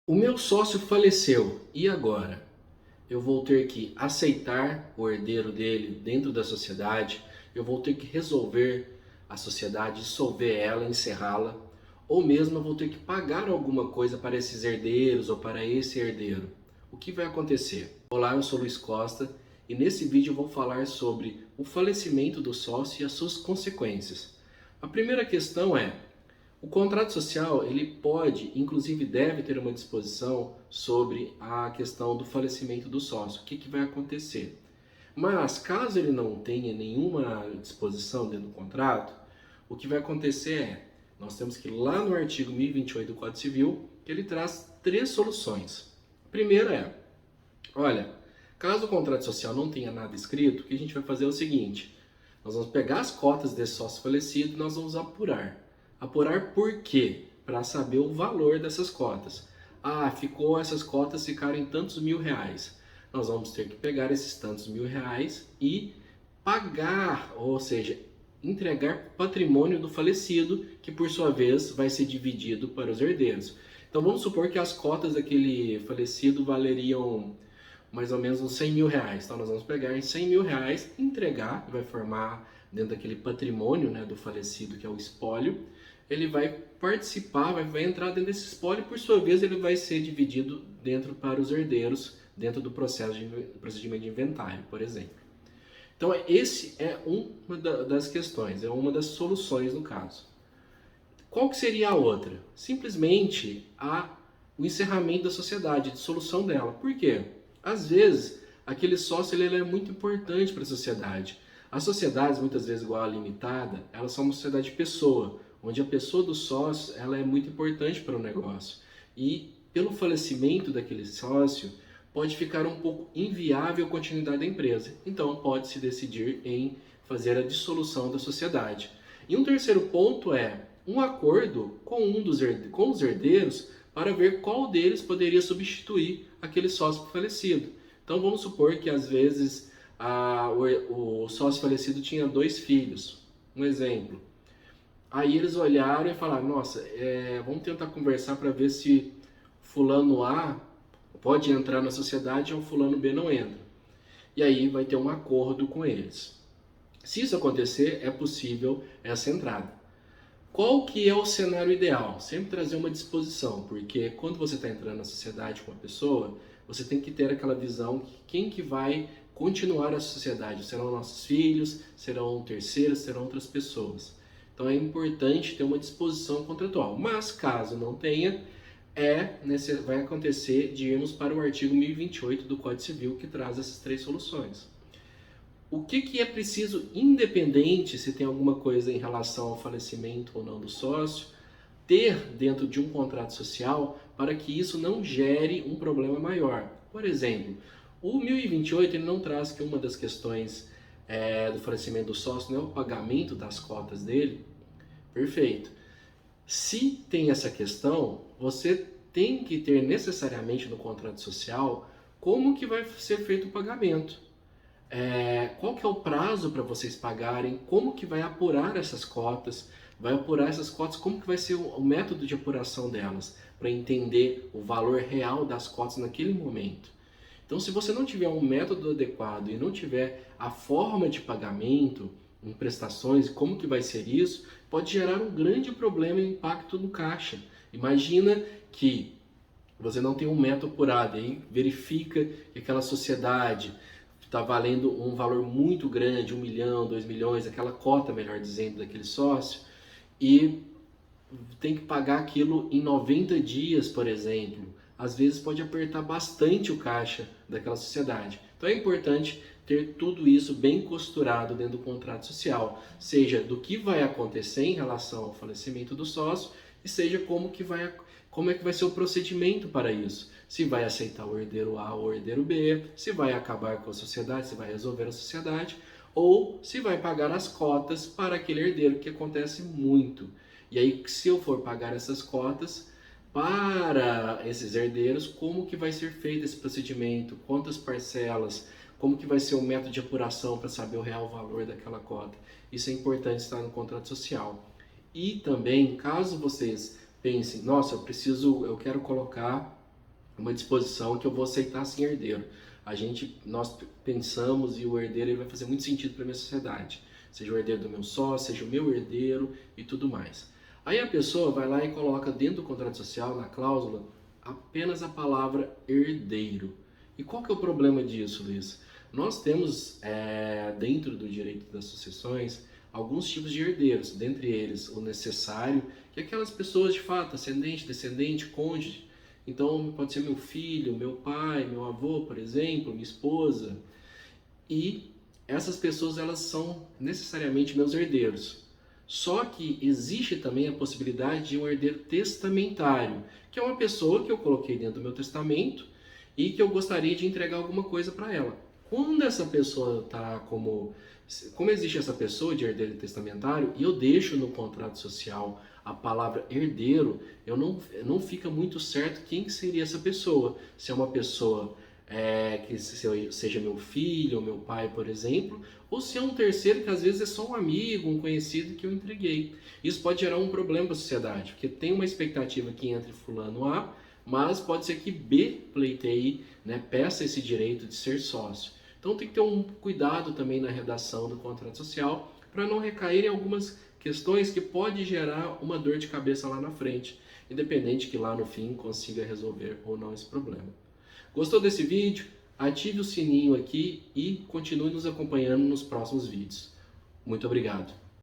O meu sócio faleceu, e agora? Eu vou ter que aceitar o herdeiro dele dentro da sociedade, eu vou ter que resolver a sociedade, dissolver ela, encerrá-la, ou mesmo eu vou ter que pagar alguma coisa para esses herdeiros ou para esse herdeiro. O que vai acontecer? Olá, eu sou Luiz Costa e nesse vídeo eu vou falar sobre o falecimento do sócio e as suas consequências. A primeira questão é: o contrato social, ele pode, inclusive deve ter uma disposição sobre a questão do falecimento do sócio. O que vai acontecer? Mas, caso ele não tenha nenhuma disposição dentro do contrato, o que vai acontecer é, nós temos que ir lá no artigo 1028 do Código Civil, que ele traz três soluções. A primeira é, olha, caso o contrato social não tenha nada escrito, o que a gente vai fazer é o seguinte: nós vamos pegar as cotas desse sócio falecido e nós vamos apurar. Apurar por quê? Para saber o valor dessas cotas. Ah, essas cotas ficaram em tantos mil reais. Nós vamos ter que pegar esses tantos mil reais e pagar, ou seja, entregar patrimônio do falecido, que por sua vez vai ser dividido para os herdeiros. Então vamos supor que as cotas daquele falecido valeriam mais ou menos uns 100 mil reais. Então nós vamos pegar em 100 mil reais, entregar, vai formar dentro daquele patrimônio, né, do falecido, que é o espólio. Ele vai participar, vai entrar dentro desse espólio e por sua vez ele vai ser dividido dentro para os herdeiros, dentro do procedimento de inventário, por exemplo. Então esse é uma das questões, é uma das soluções no caso. Qual que seria a outra? Simplesmente o encerramento da sociedade, a dissolução dela. Por quê? Às vezes, aquele sócio ele é muito importante para a sociedade. As sociedades, muitas vezes igual a limitada, elas são uma sociedade de pessoa, onde a pessoa do sócio ela é muito importante para o negócio. E pelo falecimento daquele sócio, pode ficar um pouco inviável a continuidade da empresa. Então, pode-se decidir em fazer a dissolução da sociedade. E um terceiro ponto é um acordo com os herdeiros para ver qual deles poderia substituir aquele sócio falecido. Então vamos supor que às vezes o sócio falecido tinha dois filhos, um exemplo. Aí eles olharam e falaram, nossa, vamos tentar conversar para ver se fulano A pode entrar na sociedade ou fulano B não entra. E aí vai ter um acordo com eles. Se isso acontecer, é possível essa entrada. Qual que é o cenário ideal? Sempre trazer uma disposição, porque quando você está entrando na sociedade com uma pessoa, você tem que ter aquela visão que quem que vai continuar a sociedade? Serão nossos filhos, serão terceiros, serão outras pessoas. Então é importante ter uma disposição contratual. Mas caso não tenha, vai acontecer de irmos para o artigo 1028 do Código Civil, que traz essas três soluções. O que é preciso, independente se tem alguma coisa em relação ao falecimento ou não do sócio, ter dentro de um contrato social para que isso não gere um problema maior. Por exemplo, o 1028 ele não traz que uma das questões do falecimento do sócio não é o pagamento das cotas dele. Perfeito. Se tem essa questão, você tem que ter necessariamente no contrato social como que vai ser feito o pagamento. Qual que é o prazo para vocês pagarem, como que vai apurar essas cotas, como que vai ser o método de apuração delas, para entender o valor real das cotas naquele momento. Então, se você não tiver um método adequado e não tiver a forma de pagamento em prestações, como que vai ser isso, pode gerar um grande problema e impacto no caixa. Imagina que você não tem um método apurado, aí verifica que aquela sociedade está valendo um valor muito grande, 1 milhão, 2 milhões, aquela cota, melhor dizendo, daquele sócio, e tem que pagar aquilo em 90 dias, por exemplo. Às vezes pode apertar bastante o caixa daquela sociedade. Então é importante ter tudo isso bem costurado dentro do contrato social, seja do que vai acontecer em relação ao falecimento do sócio e seja como é que vai ser o procedimento para isso. Se vai aceitar o herdeiro A ou o herdeiro B, se vai acabar com a sociedade, se vai resolver a sociedade, ou se vai pagar as cotas para aquele herdeiro, que acontece muito. E aí, se eu for pagar essas cotas para esses herdeiros, como que vai ser feito esse procedimento, quantas parcelas, como que vai ser o método de apuração para saber o real valor daquela cota. Isso é importante estar no contrato social. E também, caso vocês pensem, nossa, eu quero colocar uma disposição que eu vou aceitar sem herdeiro. Nós pensamos e o herdeiro ele vai fazer muito sentido para a minha sociedade. Seja o herdeiro do meu sócio, seja o meu herdeiro e tudo mais. Aí a pessoa vai lá e coloca dentro do contrato social, na cláusula, apenas a palavra herdeiro. E qual que é o problema disso, Luiz? Nós temos dentro do direito das sucessões alguns tipos de herdeiros, dentre eles o necessário, que é aquelas pessoas de fato, ascendente, descendente, cônjuge. Então pode ser meu filho, meu pai, meu avô, por exemplo, minha esposa. E essas pessoas elas são necessariamente meus herdeiros. Só que existe também a possibilidade de um herdeiro testamentário, que é uma pessoa que eu coloquei dentro do meu testamento e que eu gostaria de entregar alguma coisa para ela. Quando essa pessoa está como existe essa pessoa de herdeiro testamentário e eu deixo no contrato social a palavra herdeiro, não fica muito certo quem seria essa pessoa. Se é uma pessoa que seja meu filho ou meu pai, por exemplo, ou se é um terceiro que às vezes é só um amigo, um conhecido que eu entreguei. Isso pode gerar um problema para a sociedade, porque tem uma expectativa que entre fulano A, mas pode ser que B pleiteie, né, peça esse direito de ser sócio. Então tem que ter um cuidado também na redação do contrato social para não recair em algumas questões que pode gerar uma dor de cabeça lá na frente, independente que lá no fim consiga resolver ou não esse problema. Gostou desse vídeo? Ative o sininho aqui e continue nos acompanhando nos próximos vídeos. Muito obrigado!